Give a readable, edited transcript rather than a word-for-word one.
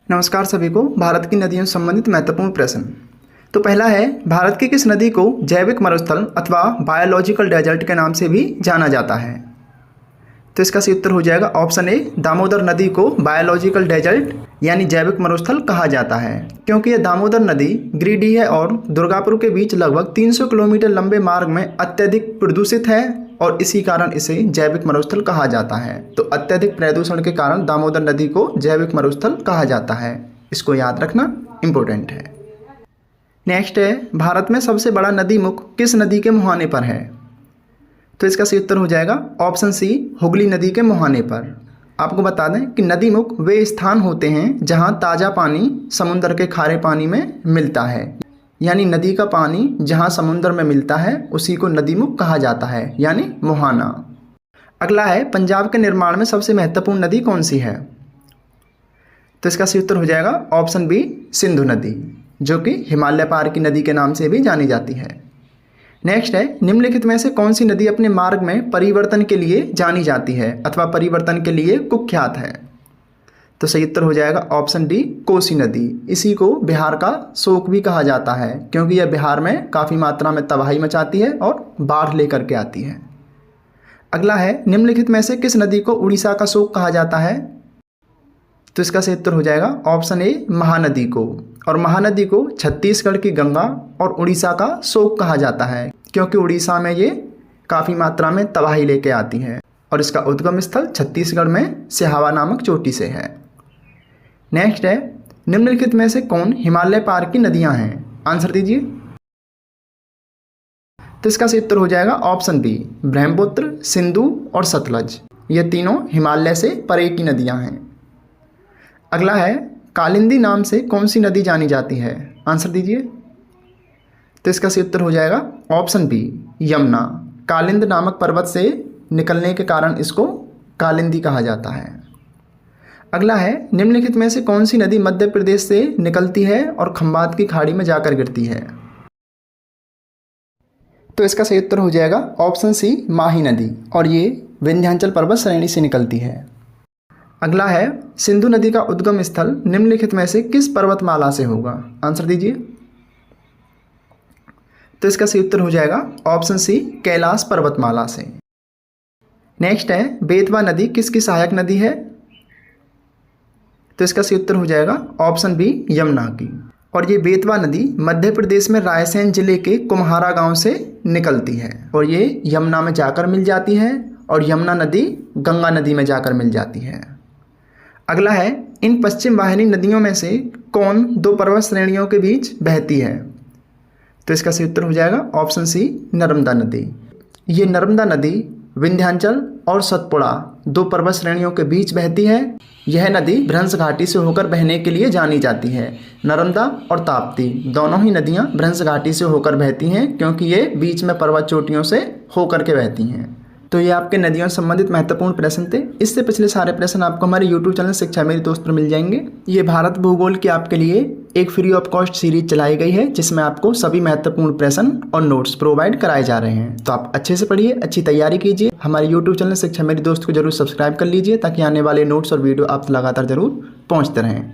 नमस्कार सभी को। भारत की नदियों से संबंधित महत्वपूर्ण प्रश्न। तो पहला है, भारत की किस नदी को जैविक मरुस्थल अथवा बायोलॉजिकल डेजर्ट के नाम से भी जाना जाता है? तो इसका सही उत्तर हो जाएगा ऑप्शन ए, दामोदर नदी को बायोलॉजिकल डेजर्ट यानी जैविक मरुस्थल कहा जाता है, क्योंकि यह दामोदर नदी गिरिडीह और दुर्गापुर के बीच लगभग 300 किलोमीटर लंबे मार्ग में अत्यधिक प्रदूषित है और इसी कारण इसे जैविक मरुस्थल कहा जाता है। तो अत्यधिक प्रदूषण के कारण दामोदर नदी को जैविक मरुस्थल कहा जाता है। इसको याद रखना इम्पोर्टेंट है। नेक्स्ट है, भारत में सबसे बड़ा नदी मुख किस नदी के मुहाने पर है? तो इसका सही उत्तर हो जाएगा ऑप्शन सी, हुगली नदी के मुहाने पर। आपको बता दें कि नदी मुख वे स्थान होते हैं जहां ताज़ा पानी समुद्र के खारे पानी में मिलता है, यानी नदी का पानी जहां समुद्र में मिलता है उसी को नदी मुख कहा जाता है, यानी मुहाना। अगला है, पंजाब के निर्माण में सबसे महत्वपूर्ण नदी कौन सी है? तो इसका सही उत्तर हो जाएगा ऑप्शन बी, सिंधु नदी, जो कि हिमालय पार की नदी के नाम से भी जानी जाती है। नेक्स्ट है, निम्नलिखित में से कौन सी नदी अपने मार्ग में परिवर्तन के लिए जानी जाती है अथवा परिवर्तन के लिए कुख्यात है? तो सही उत्तर हो जाएगा ऑप्शन डी, कोसी नदी। इसी को बिहार का शोक भी कहा जाता है, क्योंकि यह बिहार में काफ़ी मात्रा में तबाही मचाती है और बाढ़ लेकर के आती है। अगला है, निम्नलिखित में से किस नदी को उड़ीसा का शोक कहा जाता है? तो इसका सही उत्तर हो जाएगा ऑप्शन ए, महानदी को। और महानदी को छत्तीसगढ़ की गंगा और उड़ीसा का शोक कहा जाता है, क्योंकि उड़ीसा में ये काफ़ी मात्रा में तबाही लेके आती है और इसका उद्गम स्थल छत्तीसगढ़ में सिहावा नामक चोटी से है। नेक्स्ट है, निम्नलिखित में से कौन हिमालय पार की नदियां हैं? आंसर दीजिए। तो इसका सही उत्तर हो जाएगा ऑप्शन बी, ब्रह्मपुत्र, सिंधु और सतलज। ये तीनों हिमालय से परे की नदियां हैं। अगला है, कालिंदी नाम से कौन सी नदी जानी जाती है? आंसर दीजिए। तो इसका सही उत्तर हो जाएगा ऑप्शन बी, यमुना। कालिंद नामक पर्वत से निकलने के कारण इसको कालिंदी कहा जाता है। अगला है, निम्नलिखित में से कौन सी नदी मध्य प्रदेश से निकलती है और खंबात की खाड़ी में जाकर गिरती है? तो इसका सही उत्तर हो जाएगा ऑप्शन सी, माही नदी, और ये विंध्याचल पर्वत श्रेणी से निकलती है। अगला है, सिंधु नदी का उद्गम स्थल निम्नलिखित में से किस पर्वतमाला से होगा? आंसर दीजिए। तो इसका सही उत्तर हो जाएगा ऑप्शन सी, कैलाश पर्वतमाला से। नेक्स्ट है, बेतवा नदी किसकी सहायक नदी है? तो इसका सही उत्तर हो जाएगा ऑप्शन बी, यमुना की। और ये बेतवा नदी मध्य प्रदेश में रायसेन जिले के कुम्हारा गांव से निकलती है और ये यमुना में जाकर मिल जाती है और यमुना नदी गंगा नदी में जाकर मिल जाती है। अगला है, इन पश्चिम वाहिनी नदियों में से कौन दो पर्वत श्रेणियों के बीच बहती है? तो इसका सही उत्तर हो जाएगा ऑप्शन सी, नर्मदा नदी। ये नर्मदा नदी विंध्याचल और सतपुड़ा दो पर्वत श्रेणियों के बीच बहती है। यह नदी भ्रंश घाटी से होकर बहने के लिए जानी जाती है। नर्मदा और ताप्ती दोनों ही नदियां भ्रंश घाटी से होकर बहती हैं, क्योंकि ये बीच में पर्वत चोटियों से होकर के बहती हैं। तो ये आपके नदियों से संबंधित महत्वपूर्ण प्रश्न थे। इससे पिछले सारे प्रश्न आपको हमारे YouTube चैनल शिक्षा मेरी दोस्त पर मिल जाएंगे। ये भारत भूगोल की आपके लिए एक फ्री ऑफ कॉस्ट सीरीज चलाई गई है, जिसमें आपको सभी महत्वपूर्ण प्रश्न और नोट्स प्रोवाइड कराए जा रहे हैं। तो आप अच्छे से पढ़िए, अच्छी तैयारी कीजिए। हमारे YouTube चैनल शिक्षा मेरी दोस्त को जरूर सब्सक्राइब कर लीजिए, ताकि आने वाले नोट्स और वीडियो आप लगातार जरूर पहुँचते रहें।